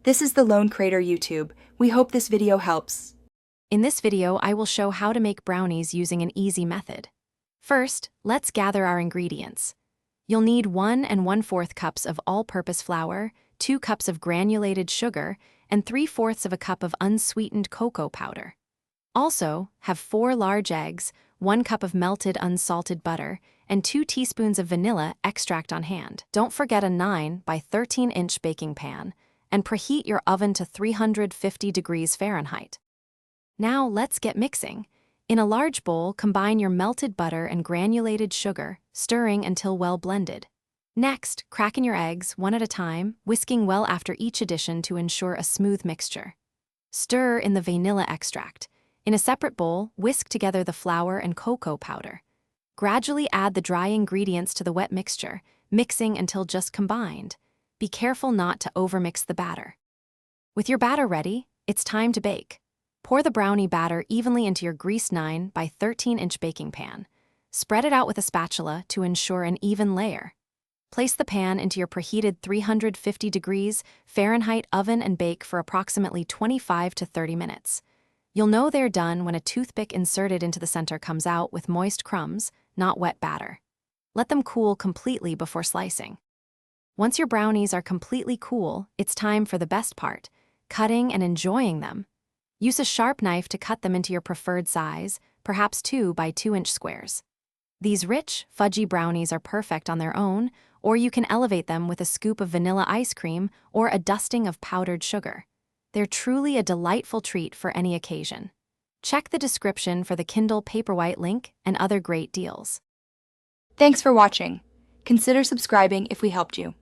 This is the Lone Crater YouTube. We hope this video helps. In this video, I will show how to make brownies using an easy method. First, let's gather our ingredients. You'll need 1 1/4 cups of all-purpose flour, 2 cups of granulated sugar, and 3/4 of a cup of unsweetened cocoa powder. Also, have 4 large eggs, 1 cup of melted unsalted butter, and 2 teaspoons of vanilla extract on hand. Don't forget a 9 by 13-inch baking pan, and preheat your oven to 350 degrees Fahrenheit. Now let's get mixing. In a large bowl, combine your melted butter and granulated sugar, stirring until well blended. Next, crack in your eggs one at a time, whisking well after each addition to ensure a smooth mixture. Stir in the vanilla extract. In a separate bowl, whisk together the flour and cocoa powder. Gradually add the dry ingredients to the wet mixture, mixing until just combined. Be careful not to overmix the batter. With your batter ready, it's time to bake. Pour the brownie batter evenly into your greased 9 by 13-inch baking pan. Spread it out with a spatula to ensure an even layer. Place the pan into your preheated 350 degrees Fahrenheit oven and bake for approximately 25 to 30 minutes. You'll know they're done when a toothpick inserted into the center comes out with moist crumbs, not wet batter. Let them cool completely before slicing. Once your brownies are completely cool, it's time for the best part, cutting and enjoying them. Use a sharp knife to cut them into your preferred size, perhaps 2 by 2-inch squares. These rich, fudgy brownies are perfect on their own, or you can elevate them with a scoop of vanilla ice cream or a dusting of powdered sugar. They're truly a delightful treat for any occasion. Check the description for the Kindle Paperwhite link and other great deals. Thanks for watching. Consider subscribing if we helped you.